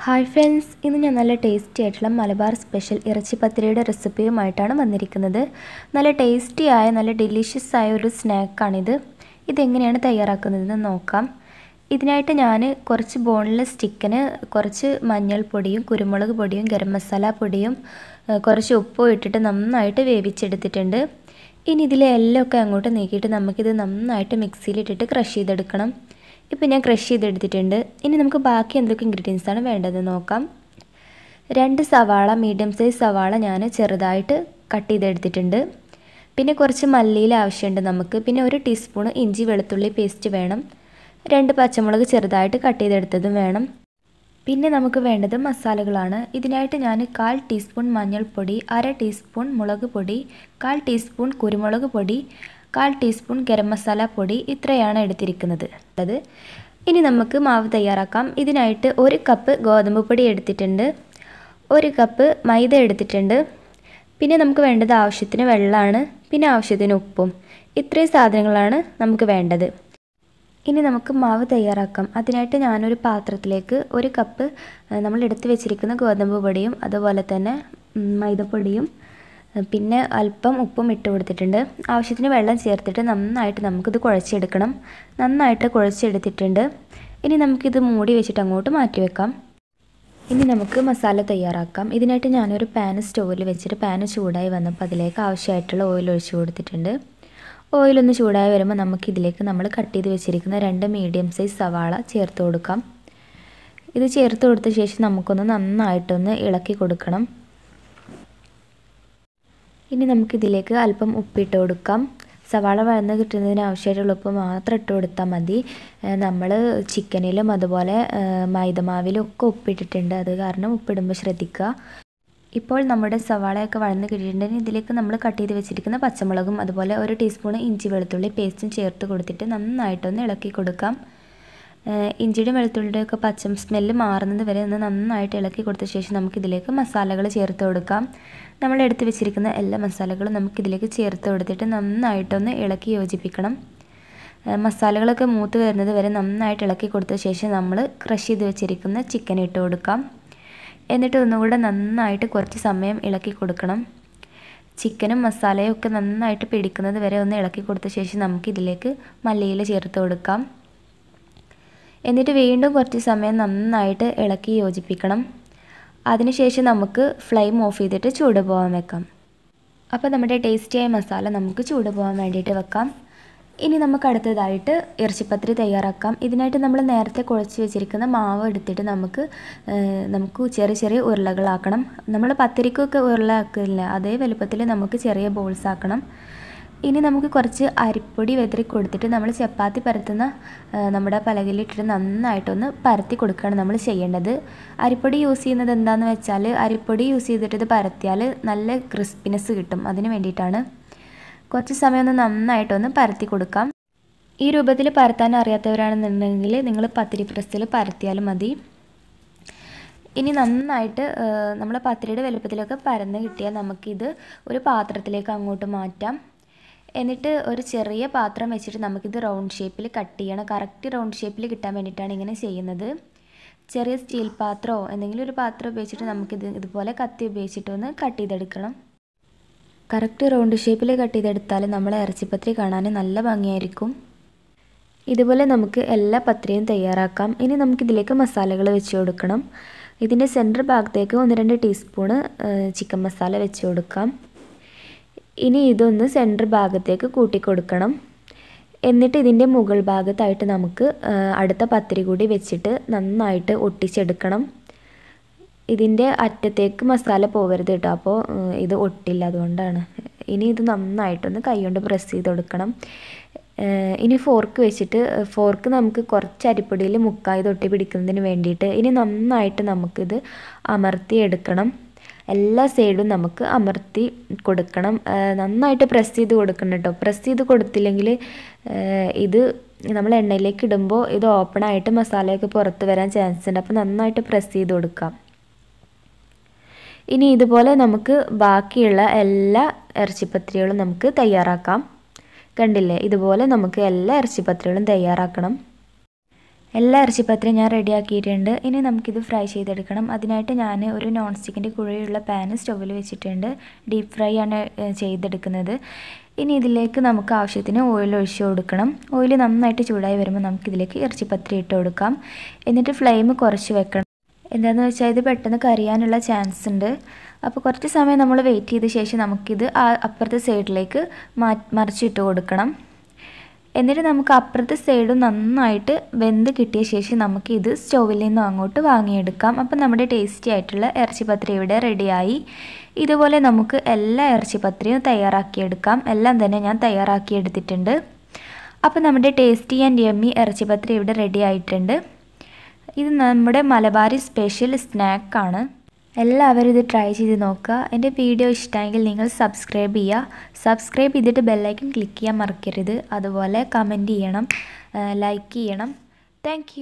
Hi friends, ഇന്ന് ഞാൻ നല്ല ടേസ്റ്റി ആയിട്ടുള്ള മലബാർ സ്പെഷ്യൽ ഇറച്ചിപ്പത്തിരിയുടെ റെസിപ്പിയുമായിട്ടാണ് വന്നിരിക്കുന്നത്. നല്ല ടേസ്റ്റി ആയ നല്ല ഡിലീഷ്യസ് ആയ ഒരു സ്നാക്കാണിത്. ഇതെങ്ങനെയാണ് തയ്യാറാക്കുന്നതെന്ന് നോക്കാം. ഇതിനായിട്ട് ഞാൻ കുറച്ച് ബോൺലെസ് ചിക്കന്, കുറച്ച് മഞ്ഞൾപ്പൊടിയും കുരുമുളക് പൊടിയും ഗരം മസാല പൊടിയും കുറച്ച് ഉപ്പും ഇട്ടിട്ട് നന്നായിട്ട് വേവിച്ചെടുത്തിട്ടുണ്ട്. ഇനി ഇതിലെ എല്ലൊക്കെ അങ്ങോട്ട് നീക്കിയിട്ട് നമുക്കിത് നന്നായിട്ട് മിക്സിയിലിട്ടിട്ട് ക്രഷ് ചെയ്തെടുക്കണം. ഇപ്പോൾ ഞാൻ ക്രഷ് ചെയ്തെടുത്തിട്ടുണ്ട്. ഇനി നമുക്ക് ബാക്കി എന്തൊക്കെ ഇൻഗ്രീഡിയൻസാണ് വേണ്ടതെന്ന് നോക്കാം. 2 സവാള, മീഡിയം സൈസ് സവാള ഞാൻ ചെറുതായിട്ട് കട്ട് ചെയ്തെടുത്തിട്ടുണ്ട്. പിന്നെ കുറച്ച് മല്ലിയില ആവശ്യമുണ്ട് നമുക്ക്. പിന്നെ 1 ടീസ്പൂൺ ഇഞ്ചി വെളുത്തുള്ളി പേസ്റ്റ് വേണം. 2 പച്ചമുളക് ചെറുതായിട്ട് കട്ട് ചെയ്തെടുത്തതും വേണം. പിന്നെ നമുക്ക് വേണ്ടത് മസാലകളാണ്. ഇതിനായിട്ട് ഞാൻ 1/4 ടീസ്പൂൺ മഞ്ഞൾപ്പൊടി, 1/2 ടീസ്പൂൺ മുളക് പൊടി, 1/4 ടീസ്പൂൺ കുരുമുളക് പൊടി, 1/4 ടീസ്പൂൺ ഗരം മസാല പൊടി, ഇത്രയാണ് എടുത്തിരിക്കുന്നത്. ഇനി നമുക്ക് മാവ് തയ്യാറാക്കാം. ഇതിനായിട്ട് 1 കപ്പ് ഗോതമ്പ് പൊടി എടുത്തിട്ടുണ്ട്, 1 കപ്പ് മൈദ എടുത്തിട്ടുണ്ട്. പിന്നെ നമുക്ക് വേണ്ടത് ആവശ്യത്തിന് വെള്ളമാണ്, പിന്നെ ആവശ്യത്തിന് ഉപ്പും. ഇത്രയും സാധനങ്ങളാണ് നമുക്ക് വേണ്ടത്. ഇനി നമുക്ക് മാവ് തയ്യാറാക്കാം. അതിനായിട്ട് ഞാനൊരു പാത്രത്തിലേക്ക് 1 കപ്പ് നമ്മൾ എടുത്ത് വെച്ചിരിക്കുന്ന ഗോതമ്പ് പൊടിയും അതുപോലെ തന്നെ മൈദപ്പൊടിയും പിന്നെ അല്പം ഉപ്പും ഇട്ട് കൊടുത്തിട്ടുണ്ട്. ആവശ്യത്തിന് വെള്ളം ചേർത്തിട്ട് നന്നായിട്ട് നമുക്കിത് കുഴച്ചെടുക്കണം. നന്നായിട്ട് കുഴച്ചെടുത്തിട്ടുണ്ട്. ഇനി നമുക്കിത് മൂടി വെച്ചിട്ട് അങ്ങോട്ട് മാറ്റി വെക്കാം. ഇനി നമുക്ക് മസാല തയ്യാറാക്കാം. ഇതിനായിട്ട് ഞാനൊരു പാൻ സ്റ്റൗവിൽ വെച്ചിട്ട് പാൻ ചൂടായി വന്നപ്പോൾ അതിലേക്ക് ആവശ്യമായിട്ടുള്ള ഓയിൽ ഒഴിച്ച് കൊടുത്തിട്ടുണ്ട്. ഓയിലൊന്ന് ചൂടായി വരുമ്പോൾ നമുക്കിതിലേക്ക് നമ്മൾ കട്ട് ചെയ്ത് വെച്ചിരിക്കുന്ന 2 മീഡിയം സൈസ് സവാള ചേർത്ത് കൊടുക്കാം. ഇത് ചേർത്ത് കൊടുത്ത ശേഷം നമുക്കൊന്ന് നന്നായിട്ടൊന്ന് ഇളക്കി കൊടുക്കണം. ഇനി നമുക്കിതിലേക്ക് അല്പം ഉപ്പിട്ട് കൊടുക്കാം. സവാള വഴന്ന് കിട്ടുന്നതിന് ആവശ്യമായിട്ടുള്ള ഉപ്പ് മാത്രം ഇട്ട് കൊടുത്താൽ മതി. നമ്മൾ ചിക്കനിലും അതുപോലെ മൈദമാവിലും ഒക്കെ ഉപ്പിട്ടിട്ടുണ്ട്, അത് കാരണം ഉപ്പിടുമ്പോൾ ശ്രദ്ധിക്കുക. ഇപ്പോൾ നമ്മുടെ സവാളയൊക്കെ വഴന്ന് കിട്ടിയിട്ടുണ്ടെങ്കിൽ ഇതിലേക്ക് നമ്മൾ കട്ട് ചെയ്ത് വെച്ചിരിക്കുന്ന പച്ചമുളകും അതുപോലെ 1 ടീസ്പൂൺ ഇഞ്ചി വെളുത്തുള്ളി പേസ്റ്റും ചേർത്ത് കൊടുത്തിട്ട് നന്നായിട്ടൊന്ന് ഇളക്കി കൊടുക്കാം. ഇഞ്ചിയുടെ വെളുത്തുള്ളിയുടെയൊക്കെ പച്ച സ്മെല്ല് മാറുന്നത് വരെ ഒന്ന് നന്നായിട്ട് ഇളക്കി കൊടുത്ത ശേഷം നമുക്കിതിലേക്ക് മസാലകൾ ചേർത്ത് കൊടുക്കാം. നമ്മൾ എടുത്ത് വെച്ചിരിക്കുന്ന എല്ലാ മസാലകളും നമുക്കിതിലേക്ക് ചേർത്ത് കൊടുത്തിട്ട് നന്നായിട്ടൊന്ന് ഇളക്കി യോജിപ്പിക്കണം. മസാലകളൊക്കെ മൂത്ത് വരുന്നത് വരെ നന്നായിട്ട് ഇളക്കി കൊടുത്ത ശേഷം നമ്മൾ ക്രഷ് ചെയ്ത് വെച്ചിരിക്കുന്ന ചിക്കൻ ഇട്ട് കൊടുക്കാം. എന്നിട്ട് ഒന്നുകൂടെ നന്നായിട്ട് കുറച്ച് സമയം ഇളക്കി കൊടുക്കണം. ചിക്കനും മസാലയും ഒക്കെ നന്നായിട്ട് പിടിക്കുന്നത് വരെ ഒന്ന് ഇളക്കി കൊടുത്ത ശേഷം നമുക്കിതിലേക്ക് മല്ലിയില ചേർത്ത് കൊടുക്കാം. എന്നിട്ട് വീണ്ടും കുറച്ച് സമയം നന്നായിട്ട് ഇളക്കി യോജിപ്പിക്കണം. അതിനുശേഷം നമുക്ക് ഫ്ലെയിം ഓഫ് ചെയ്തിട്ട് ചൂട് പോകാൻ വെക്കാം. അപ്പോൾ നമ്മുടെ ടേസ്റ്റിയായ മസാല നമുക്ക് ചൂട് പോകാൻ വേണ്ടിയിട്ട് വെക്കാം. ഇനി നമുക്ക് അടുത്തതായിട്ട് ഇറച്ചിപ്പത്തിരി തയ്യാറാക്കാം. ഇതിനായിട്ട് നമ്മൾ നേരത്തെ കുഴച്ച് വെച്ചിരിക്കുന്ന മാവ് എടുത്തിട്ട് നമുക്ക് ചെറിയ ചെറിയ ഉരുളകളാക്കണം. നമ്മൾ പത്തിരിക്കൊക്കെ ഉരുളാക്കില്ല, അതേ വലുപ്പത്തിൽ നമുക്ക് ചെറിയ ബോൾസ് ആക്കണം. ഇനി നമുക്ക് കുറച്ച് അരിപ്പൊടി വെതറി കൊടുത്തിട്ട് നമ്മൾ ചപ്പാത്തി പരത്തുന്ന നമ്മുടെ പലകയിലിട്ടിട്ട് നന്നായിട്ടൊന്ന് പരത്തി കൊടുക്കുകയാണ് നമ്മൾ ചെയ്യേണ്ടത്. അരിപ്പൊടി യൂസ് ചെയ്യുന്നത് എന്താണെന്ന് വെച്ചാൽ അരിപ്പൊടി യൂസ് ചെയ്തിട്ട് ഇത് പരത്തിയാൽ നല്ല ക്രിസ്പിനെസ് കിട്ടും, അതിന് വേണ്ടിയിട്ടാണ്. കുറച്ച് സമയം ഒന്ന് നന്നായിട്ടൊന്ന് പരത്തി കൊടുക്കാം. ഈ രൂപത്തിൽ പരത്താൻ അറിയാത്തവരാണെന്നുണ്ടെങ്കിൽ നിങ്ങൾ പത്തിരി പ്രസ്സിൽ പരത്തിയാലും മതി. ഇനി നന്നായിട്ട് നമ്മൾ പത്തിരിയുടെ വലുപ്പത്തിലൊക്കെ പരന്ന് കിട്ടിയാൽ നമുക്കിത് ഒരു പാത്രത്തിലേക്ക് അങ്ങോട്ട് മാറ്റാം. എന്നിട്ട് ഒരു ചെറിയ പാത്രം വെച്ചിട്ട് നമുക്കിത് റൗണ്ട് ഷേപ്പിൽ കട്ട് ചെയ്യണം. കറക്റ്റ് റൗണ്ട് ഷേപ്പിൽ കിട്ടാൻ വേണ്ടിയിട്ടാണ് ഇങ്ങനെ ചെയ്യുന്നത്. ചെറിയ സ്റ്റീൽ പാത്രമോ എന്തെങ്കിലും ഒരു പാത്രം ഉപയോഗിച്ചിട്ട് നമുക്കിത് ഇതുപോലെ കത്തി ഉപയോഗിച്ചിട്ടൊന്ന് കട്ട് ചെയ്തെടുക്കണം. കറക്റ്റ് റൗണ്ട് ഷേപ്പിൽ കട്ട് ചെയ്തെടുത്താൽ നമ്മളെ ഇറച്ചിപ്പത്തിരി കാണാൻ നല്ല ഭംഗിയായിരിക്കും. ഇതുപോലെ നമുക്ക് എല്ലാ പത്തിരിയും തയ്യാറാക്കാം. ഇനി നമുക്കിതിലേക്ക് മസാലകൾ വെച്ച് കൊടുക്കണം. ഇതിൻ്റെ സെൻറ്റർ ഭാഗത്തേക്ക് 1-2 ടീസ്പൂണ് ചിക്കൻ മസാല വെച്ച് കൊടുക്കാം. ഇനി ഇതൊന്ന് സെൻറ്റർ ഭാഗത്തേക്ക് കൂട്ടി കൊടുക്കണം. എന്നിട്ട് ഇതിൻ്റെ മുകൾ ഭാഗത്തായിട്ട് നമുക്ക് അടുത്ത പത്തിരി കൂടി വെച്ചിട്ട് നന്നായിട്ട് ഒട്ടിച്ചെടുക്കണം. ഇതിൻ്റെ അറ്റത്തേക്ക് മസാല പോകരുത് കേട്ടോ, അപ്പോൾ ഇത് ഒട്ടില്ല, അതുകൊണ്ടാണ്. ഇനി ഇത് നന്നായിട്ടൊന്ന് കൈകൊണ്ട് പ്രസ് ചെയ്ത് കൊടുക്കണം. ഇനി ഫോർക്ക് നമുക്ക് കുറച്ച് അരിപ്പൊടിയിൽ മുക്കായി തൊട്ടി പിടിക്കുന്നതിന് വേണ്ടിയിട്ട് ഇനി നന്നായിട്ട് നമുക്കിത് അമർത്തിയെടുക്കണം. എല്ലാ സൈഡും നമുക്ക് അമർത്തി കൊടുക്കണം. നന്നായിട്ട് പ്രസ് ചെയ്ത് കൊടുക്കണം കേട്ടോ. പ്രസ് ചെയ്ത് കൊടുത്തില്ലെങ്കിൽ ഇത് നമ്മൾ എണ്ണയിലേക്ക് ഇടുമ്പോൾ ഇത് ഓപ്പണായിട്ട് മസാലയൊക്കെ പുറത്ത് വരാൻ ചാൻസ് ഉണ്ട്. അപ്പോൾ നന്നായിട്ട് പ്രസ് ചെയ്ത് കൊടുക്കാം. ഇനി ഇതുപോലെ നമുക്ക് ബാക്കിയുള്ള എല്ലാ ഇറച്ചിപ്പത്തിരികളും നമുക്ക് തയ്യാറാക്കാം. കണ്ടില്ലേ, ഇതുപോലെ നമുക്ക് എല്ലാ ഇറച്ചിപ്പത്തിരികളും തയ്യാറാക്കണം. എല്ലാ ഇറച്ചിപ്പത്തിരിയും ഞാൻ റെഡിയാക്കിയിട്ടുണ്ട്. ഇനി നമുക്കിത് ഫ്രൈ ചെയ്തെടുക്കണം. അതിനായിട്ട് ഞാൻ ഒരു നോൺ സ്റ്റിക്കിൻ്റെ കുഴയുള്ള പാൻ സ്റ്റൗവിൽ വെച്ചിട്ടുണ്ട്. ഡീപ്പ് ഫ്രൈ ആണ് ചെയ്തെടുക്കുന്നത്. ഇനി ഇതിലേക്ക് നമുക്ക് ആവശ്യത്തിന് ഓയിൽ ഒഴിച്ച് കൊടുക്കണം. ഓയിൽ നന്നായിട്ട് ചൂടായി വരുമ്പോൾ നമുക്കിതിലേക്ക് ഇറച്ചിപ്പത്തിരി ഇട്ട് കൊടുക്കാം. എന്നിട്ട് ഫ്ലെയിം കുറച്ച് വെക്കണം. എന്താണെന്ന് വെച്ചാൽ ഇത് പെട്ടെന്ന് കരിയാനുള്ള ചാൻസ് ഉണ്ട്. അപ്പോൾ കുറച്ച് സമയം നമ്മൾ വെയിറ്റ് ചെയ്ത ശേഷം നമുക്കിത് അപ്പുറത്തെ സൈഡിലേക്ക് മറിച്ചിട്ട് കൊടുക്കണം. എന്നിട്ട് നമുക്ക് അപ്പുറത്തെ സൈഡ് നന്നായിട്ട് വെന്ത് കിട്ടിയ ശേഷം നമുക്കിത് സ്റ്റൗവിൽ നിന്നും അങ്ങോട്ട് വാങ്ങിയെടുക്കാം. അപ്പം നമ്മുടെ ടേസ്റ്റി ആയിട്ടുള്ള ഇറച്ചിപ്പത്തിരി ഇവിടെ റെഡിയായി. ഇതുപോലെ നമുക്ക് എല്ലാ ഇറച്ചിപ്പത്തിരിയും തയ്യാറാക്കിയെടുക്കാം. എല്ലാം തന്നെ ഞാൻ തയ്യാറാക്കിയെടുത്തിട്ടുണ്ട്. അപ്പോൾ നമ്മുടെ ടേസ്റ്റി ആൻഡ് യമ്മി ഇറച്ചിപ്പത്തിരി ഇവിടെ റെഡി ആയിട്ടുണ്ട്. ഇത് നമ്മുടെ മലബാറി സ്പെഷ്യൽ സ്നാക്കാണ്. എല്ലാവരും ഇത് ട്രൈ ചെയ്ത് നോക്കുക. എൻ്റെ വീഡിയോ ഇഷ്ടമെങ്കിൽ നിങ്ങൾ സബ്സ്ക്രൈബ് ചെയ്യുക. സബ്സ്ക്രൈബ് ചെയ്തിട്ട് ബെല്ലൈക്കൺ ക്ലിക്ക് ചെയ്യാൻ മറക്കരുത്. അതുപോലെ കമൻറ്റ് ചെയ്യണം, ലൈക്ക് ചെയ്യണം. താങ്ക്